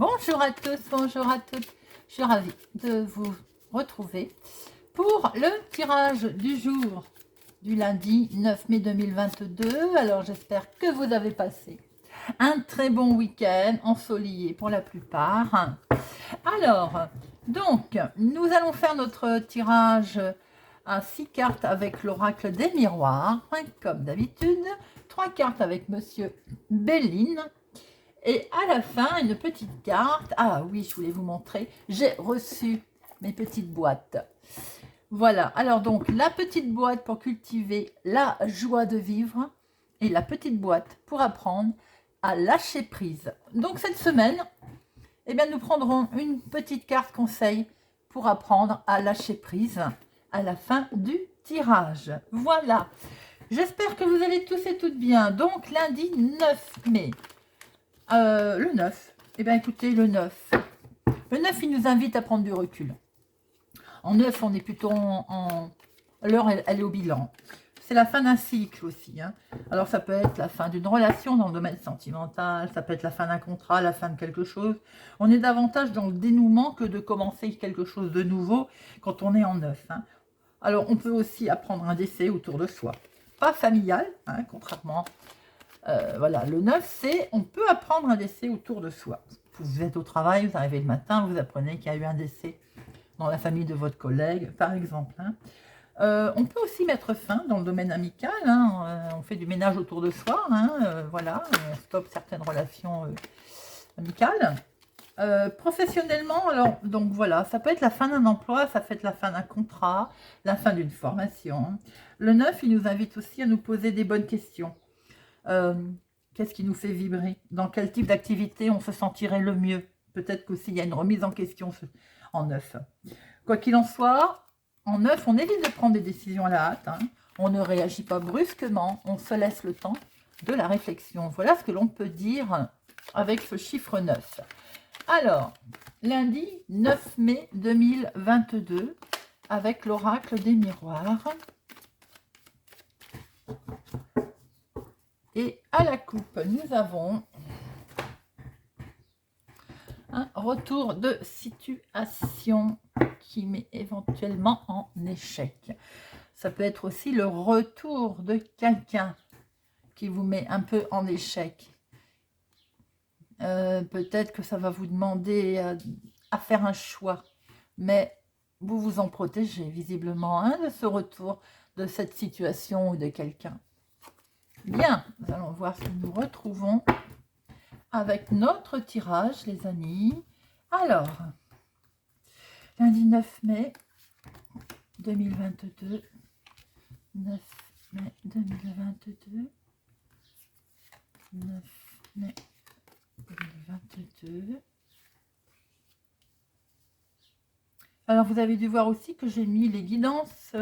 Bonjour à tous, bonjour à toutes. Je suis ravie de vous retrouver pour le tirage du jour du lundi 9 mai 2022. Alors j'espère que vous avez passé un très bon week-end ensoleillé pour la plupart. Alors, donc, nous allons faire notre tirage à 6 cartes avec l'oracle des miroirs, comme d'habitude. 3 cartes avec Monsieur Béline. Et à la fin, une petite carte. Ah oui, je voulais vous montrer. J'ai reçu mes petites boîtes. Voilà. Alors donc, la petite boîte pour cultiver la joie de vivre et la petite boîte pour apprendre à lâcher prise. Donc cette semaine, eh bien, nous prendrons une petite carte conseil pour apprendre à lâcher prise à la fin du tirage. Voilà. J'espère que vous allez tous et toutes bien. Donc lundi 9 mai. Le 9, eh bien écoutez, le 9, il nous invite à prendre du recul. En 9, on est plutôt l'heure, elle est au bilan. C'est la fin d'un cycle aussi. Hein. Alors ça peut être la fin d'une relation dans le domaine sentimental, ça peut être la fin d'un contrat, la fin de quelque chose. On est davantage dans le dénouement que de commencer quelque chose de nouveau quand on est en 9. Hein. Alors on peut aussi apprendre un décès autour de soi. Pas familial, hein, contrairement... voilà, le 9, c'est on peut apprendre un décès autour de soi. Vous êtes au travail, vous arrivez le matin, vous apprenez qu'il y a eu un décès dans la famille de votre collègue, par exemple. Hein. On peut aussi mettre fin dans le domaine amical, hein, on fait du ménage autour de soi, hein, voilà, on stoppe certaines relations amicales. Professionnellement, alors, donc voilà, ça peut être la fin d'un emploi, ça peut être la fin d'un contrat, la fin d'une formation. Le 9, il nous invite aussi à nous poser des bonnes questions. Qu'est-ce qui nous fait vibrer? Dans quel type d'activité on se sentirait le mieux? Peut-être qu'aussi il y a une remise en question en 9. Quoi qu'il en soit, en 9, on évite de prendre des décisions à la hâte. Hein. On ne réagit pas brusquement, on se laisse le temps de la réflexion. Voilà ce que l'on peut dire avec ce chiffre 9. Alors, lundi 9 mai 2022, avec l'oracle des miroirs. Et à la coupe, nous avons un retour de situation qui met éventuellement en échec. Ça peut être aussi le retour de quelqu'un qui vous met un peu en échec. Peut-être que ça va vous demander à faire un choix, mais vous vous en protégez visiblement hein, de ce retour, de cette situation ou de quelqu'un. Bien, nous allons voir si nous retrouvons avec notre tirage, les amis. Alors, lundi 9 mai 2022. 9 mai 2022. 9 mai 2022. Alors, vous avez dû voir aussi que j'ai mis les guidances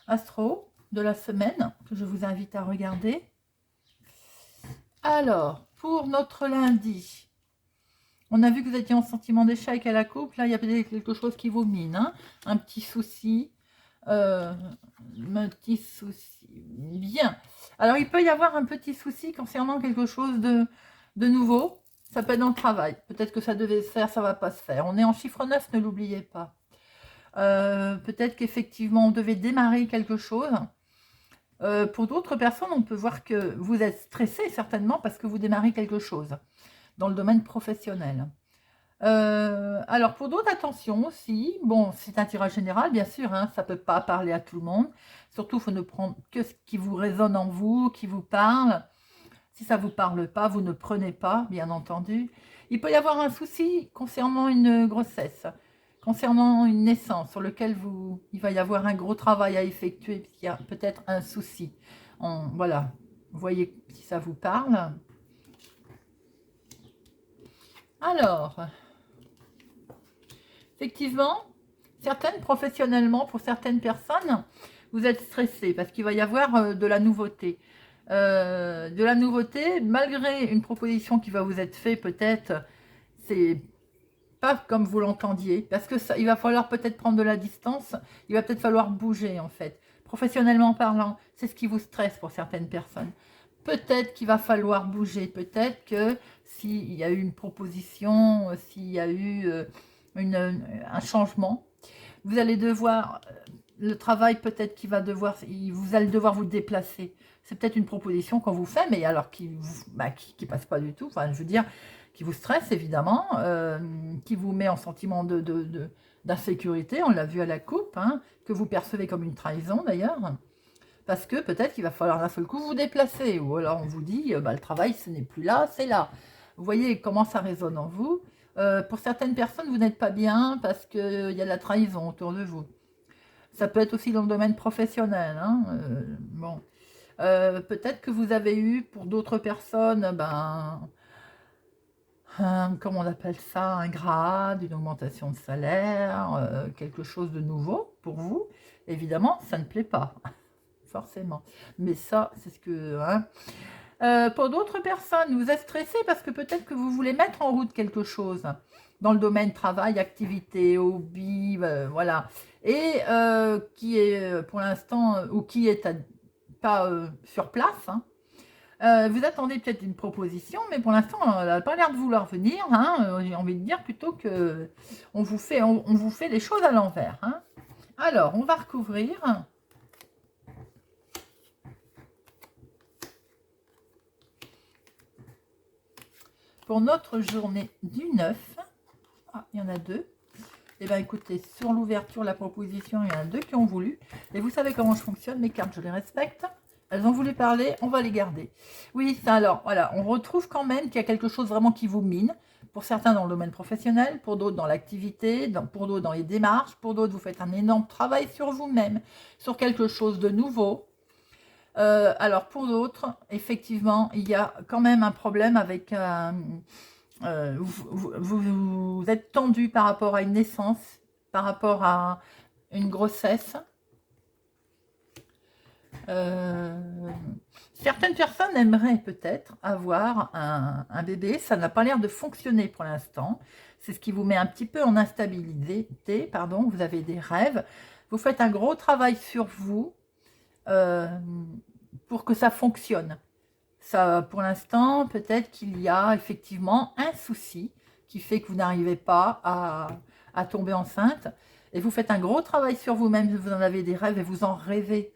astro de la semaine, que je vous invite à regarder. Alors, pour notre lundi, on a vu que vous étiez en sentiment d'échec à la coupe. Là, il y a peut-être quelque chose qui vous mine. Hein, un petit souci. Bien. Alors, il peut y avoir un petit souci concernant quelque chose de nouveau. Ça peut être dans le travail. Peut-être que ça devait se faire, ça ne va pas se faire. On est en chiffre 9, ne l'oubliez pas. Peut-être qu'effectivement, on devait démarrer quelque chose. Pour d'autres personnes, on peut voir que vous êtes stressé certainement parce que vous démarrez quelque chose dans le domaine professionnel. Alors pour d'autres, attention aussi, bon c'est un tirage général bien sûr, hein, ça ne peut pas parler à tout le monde, surtout il faut ne prendre que ce qui vous résonne en vous, qui vous parle. Si ça ne vous parle pas, vous ne prenez pas, bien entendu. Il peut y avoir un souci concernant une grossesse, concernant une naissance sur lequel il va y avoir un gros travail à effectuer, puisqu'il y a peut-être un souci. Voilà, vous voyez si ça vous parle. Alors, effectivement, professionnellement, pour certaines personnes, vous êtes stressé parce qu'il va y avoir de la nouveauté. Malgré une proposition qui va vous être faite, peut-être, c'est pas comme vous l'entendiez, parce que ça, il va falloir peut-être prendre de la distance, il va peut-être falloir bouger en fait. Professionnellement parlant, c'est ce qui vous stresse pour certaines personnes. peut-être qu'il va falloir bouger, peut-être que s'il y a eu une proposition, s'il y a eu un changement, vous allez devoir, le travail peut-être qu'il va devoir, vous allez devoir vous déplacer. C'est peut-être une proposition qu'on vous fait, mais alors qui passe pas du tout, enfin je veux dire, qui vous stresse évidemment, qui vous met en sentiment d'insécurité, on l'a vu à la coupe, hein, que vous percevez comme une trahison d'ailleurs, parce que peut-être qu'il va falloir d'un seul coup vous déplacer, ou alors on vous dit, le travail ce n'est plus là, c'est là. Vous voyez comment ça résonne en vous. Pour certaines personnes, vous n'êtes pas bien parce qu'il y a de la trahison autour de vous. Ça peut être aussi dans le domaine professionnel. Hein, bon. Peut-être que vous avez eu pour d'autres personnes, comment on appelle ça, un grade, une augmentation de salaire, quelque chose de nouveau pour vous. Évidemment, ça ne plaît pas, forcément. Mais ça, c'est ce que... Hein. Pour d'autres personnes, vous êtes stressé parce que peut-être que vous voulez mettre en route quelque chose dans le domaine travail, activité, hobby, voilà. Et qui est pour l'instant, ou qui est pas sur place, hein. Vous attendez peut-être une proposition, mais pour l'instant, elle n'a pas l'air de vouloir venir. Hein. J'ai envie de dire plutôt que on vous fait les choses à l'envers. Hein. Alors, on va recouvrir. Pour notre journée du 9, il y en a deux. Et bien écoutez, sur l'ouverture, la proposition, il y en a deux qui ont voulu. Et vous savez comment je fonctionne, mes cartes, je les respecte. Elles ont voulu parler, on va les garder. Oui, ça alors, voilà, on retrouve quand même qu'il y a quelque chose vraiment qui vous mine. Pour certains dans le domaine professionnel, pour d'autres dans l'activité, pour d'autres dans les démarches, pour d'autres vous faites un énorme travail sur vous-même, sur quelque chose de nouveau. Alors pour d'autres, effectivement, il y a quand même un problème avec... vous êtes tendu par rapport à une naissance, par rapport à une grossesse. Certaines personnes aimeraient peut-être avoir un bébé, ça n'a pas l'air de fonctionner pour l'instant. C'est ce qui vous met un petit peu en instabilité, pardon, vous avez des rêves. Vous faites un gros travail sur vous pour que ça fonctionne. Ça, pour l'instant, peut-être qu'il y a effectivement un souci qui fait que vous n'arrivez pas à tomber enceinte. Et vous faites un gros travail sur vous-même, vous en avez des rêves et vous en rêvez.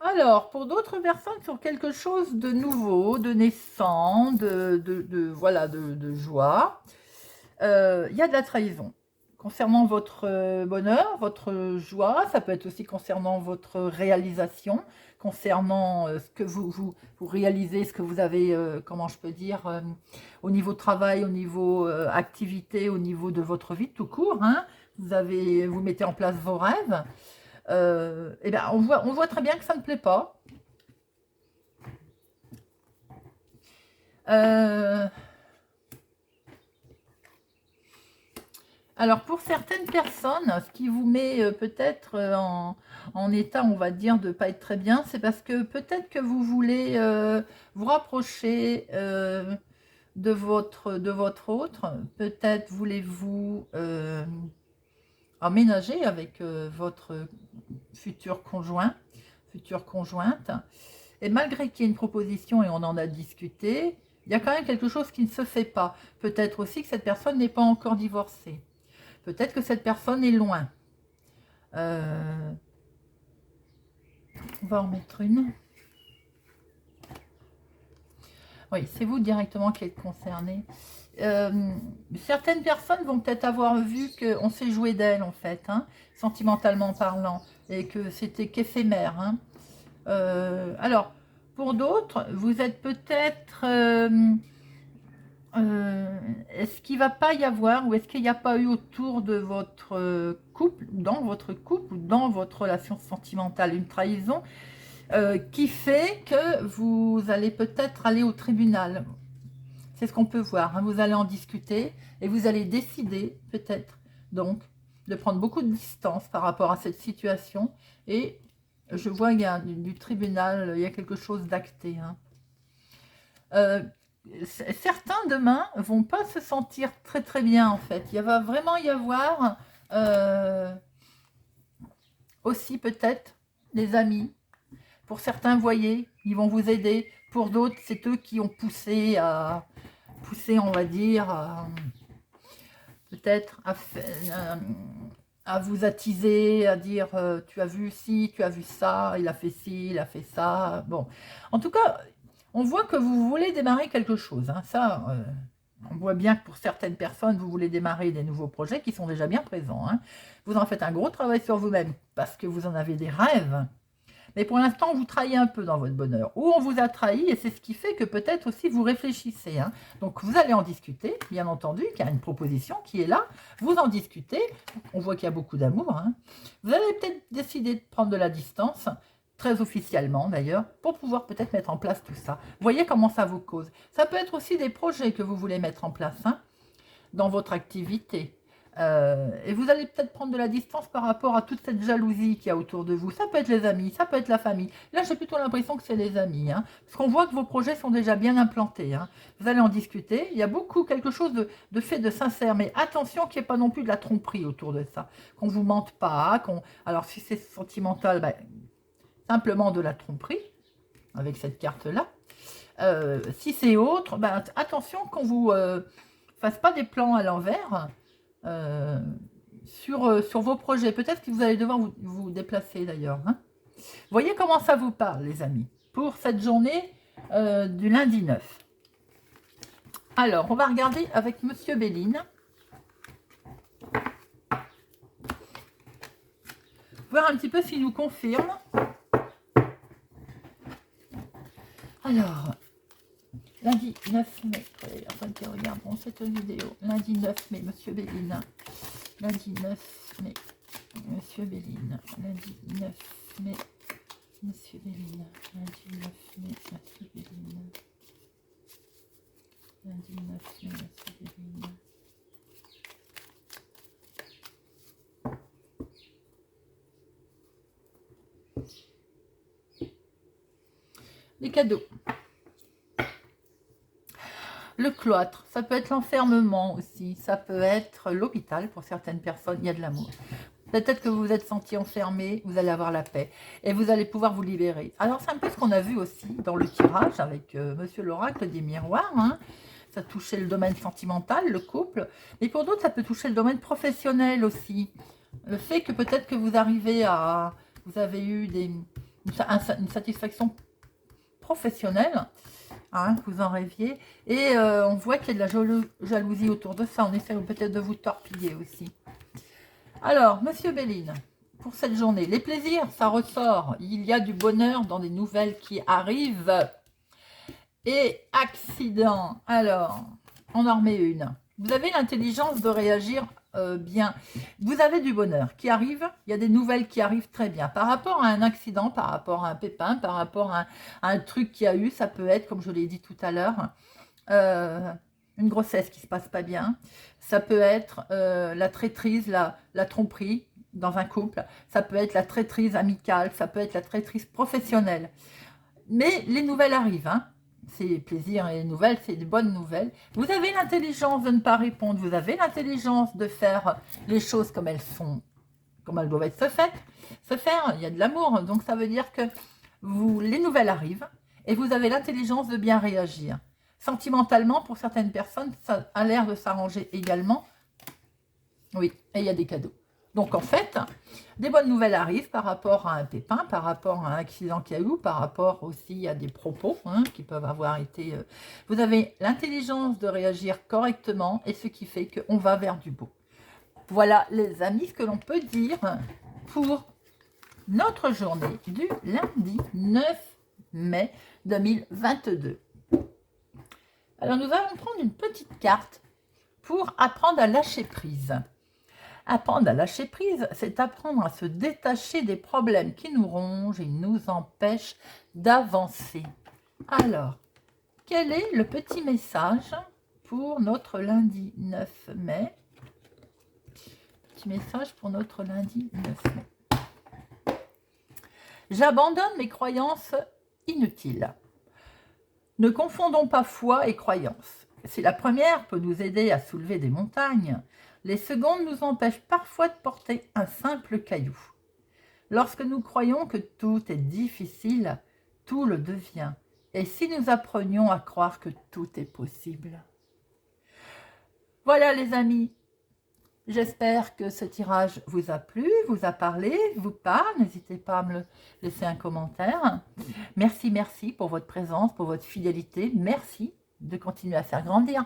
Alors, pour d'autres personnes, sur quelque chose de nouveau, de naissant, voilà, de joie, il y a de la trahison. Concernant votre bonheur, votre joie, ça peut être aussi concernant votre réalisation, concernant ce que vous réalisez, ce que vous avez, comment je peux dire, au niveau travail, au niveau activité, au niveau de votre vie tout court. Hein, vous mettez en place vos rêves. Eh bien, on voit très bien que ça ne plaît pas. Alors, pour certaines personnes, ce qui vous met peut-être en état, on va dire, de ne pas être très bien, c'est parce que peut-être que vous voulez vous rapprocher de votre autre. Peut-être voulez-vous emménager avec votre futur conjoint, future conjointe. Et malgré qu'il y ait une proposition et on en a discuté, il y a quand même quelque chose qui ne se fait pas. Peut-être aussi que cette personne n'est pas encore divorcée. Peut-être que cette personne est loin. On va en mettre une. Oui, c'est vous directement qui êtes concerné. Certaines personnes vont peut-être avoir vu qu'on s'est joué d'elle, en fait, hein, sentimentalement parlant, et que c'était qu'éphémère. Hein. Alors, pour d'autres, vous êtes peut-être... est-ce qu'il ne va pas y avoir, ou est-ce qu'il n'y a pas eu autour de votre couple, dans votre couple, ou dans votre relation sentimentale, une trahison qui fait que vous allez peut-être aller au tribunal. C'est ce qu'on peut voir. Hein. Vous allez en discuter et vous allez décider peut-être donc de prendre beaucoup de distance par rapport à cette situation. Et je vois qu'il y a du tribunal, il y a quelque chose d'acté. Hein. Certains demain vont pas se sentir très très bien en fait. Il va vraiment y avoir aussi peut-être des amis. Pour certains, vous voyez, ils vont vous aider. Pour d'autres, c'est eux qui ont poussé, on va dire, peut-être à vous attiser, à dire tu as vu ci, tu as vu ça, il a fait ci, il a fait ça. Bon, en tout cas, on voit que vous voulez démarrer quelque chose. Hein. Ça, on voit bien que pour certaines personnes, vous voulez démarrer des nouveaux projets qui sont déjà bien présents. Hein. Vous en faites un gros travail sur vous-même parce que vous en avez des rêves. Mais pour l'instant, vous trahissez un peu dans votre bonheur. Ou on vous a trahi, et c'est ce qui fait que peut-être aussi vous réfléchissez. Hein. Donc vous allez en discuter, bien entendu, qu'il y a une proposition qui est là. Vous en discutez, on voit qu'il y a beaucoup d'amour. Hein. Vous allez peut-être décider de prendre de la distance, très officiellement d'ailleurs, pour pouvoir peut-être mettre en place tout ça. Vous voyez comment ça vous cause. Ça peut être aussi des projets que vous voulez mettre en place hein, dans votre activité. Et vous allez peut-être prendre de la distance par rapport à toute cette jalousie qu'il y a autour de vous. Ça peut être les amis, ça peut être la famille. Là, j'ai plutôt l'impression que c'est les amis. Hein, parce qu'on voit que vos projets sont déjà bien implantés. Hein. Vous allez en discuter. Il y a beaucoup, quelque chose de fait de sincère. Mais attention qu'il n'y ait pas non plus de la tromperie autour de ça. Qu'on ne vous mente pas. Alors, si c'est sentimental, ben, simplement de la tromperie. Avec cette carte-là. Si c'est autre, ben, attention qu'on ne vous fasse pas des plans à l'envers. Sur vos projets. Peut-être que vous allez devoir vous déplacer d'ailleurs. Hein. Voyez comment ça vous parle, les amis, pour cette journée du lundi 9. Alors, on va regarder avec Monsieur Béline. Voir un petit peu s'il nous confirme. Alors, lundi 9 mai, regardons cette vidéo. Lundi 9 mai, Monsieur Béline. Lundi 9 mai, Monsieur Béline. Lundi 9 mai, Monsieur Béline. Lundi 9 mai, Monsieur Béline. Lundi 9 mai, Monsieur Béline. Les cadeaux. Le cloître, ça peut être l'enfermement aussi, ça peut être l'hôpital pour certaines personnes, il y a de l'amour. Peut-être que vous vous êtes senti enfermé, vous allez avoir la paix et vous allez pouvoir vous libérer. Alors c'est un peu ce qu'on a vu aussi dans le tirage avec Monsieur l'Oracle des miroirs. Hein. Ça touchait le domaine sentimental, le couple, mais pour d'autres ça peut toucher le domaine professionnel aussi. Le fait que peut-être que vous arrivez à... Vous avez eu une satisfaction professionnelle. Hein, vous en rêviez. Et on voit qu'il y a de la jalousie autour de ça. On essaie peut-être de vous torpiller aussi. Alors, Monsieur Béline, pour cette journée, les plaisirs, ça ressort. Il y a du bonheur dans des nouvelles qui arrivent. Et accident. Alors, on en remet une. Vous avez l'intelligence de réagir bien. Vous avez du bonheur qui arrive. Il y a des nouvelles qui arrivent très bien. Par rapport à un accident, par rapport à un pépin, par rapport à un truc qu'il y a eu, ça peut être, comme je l'ai dit tout à l'heure, une grossesse qui ne se passe pas bien. Ça peut être la traîtrise, la tromperie dans un couple. Ça peut être la traîtrise amicale. Ça peut être la traîtrise professionnelle. Mais les nouvelles arrivent, hein. C'est plaisir et les nouvelles, c'est des bonnes nouvelles. Vous avez l'intelligence de ne pas répondre. Vous avez l'intelligence de faire les choses comme elles sont, comme elles doivent être faites. Il y a de l'amour. Donc ça veut dire que les nouvelles arrivent et vous avez l'intelligence de bien réagir. Sentimentalement, pour certaines personnes, ça a l'air de s'arranger également. Oui, et il y a des cadeaux. Donc en fait, des bonnes nouvelles arrivent par rapport à un pépin, par rapport à un accident qu'il y a eu, par rapport aussi à des propos hein, qui peuvent avoir été... Vous avez l'intelligence de réagir correctement et ce qui fait qu'on va vers du beau. Voilà les amis, ce que l'on peut dire pour notre journée du lundi 9 mai 2022. Alors nous allons prendre une petite carte pour apprendre à lâcher prise. Apprendre à lâcher prise, c'est apprendre à se détacher des problèmes qui nous rongent et nous empêchent d'avancer. Alors, quel est le petit message pour notre lundi 9 mai? Petit message pour notre lundi 9 mai. J'abandonne mes croyances inutiles. Ne confondons pas foi et croyance. Si la première peut nous aider à soulever des montagnes, les secondes nous empêchent parfois de porter un simple caillou. Lorsque nous croyons que tout est difficile, tout le devient. Et si nous apprenions à croire que tout est possible? Voilà les amis, j'espère que ce tirage vous a plu, vous a parlé, vous parle. N'hésitez pas à me laisser un commentaire. Merci, merci pour votre présence, pour votre fidélité. Merci de continuer à faire grandir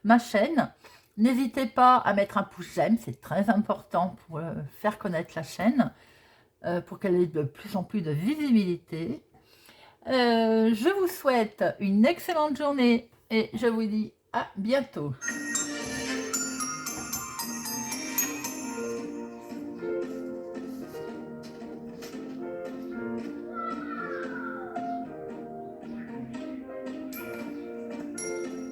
ma chaîne. N'hésitez pas à mettre un pouce j'aime, c'est très important pour faire connaître la chaîne, pour qu'elle ait de plus en plus de visibilité. Je vous souhaite une excellente journée et je vous dis à bientôt.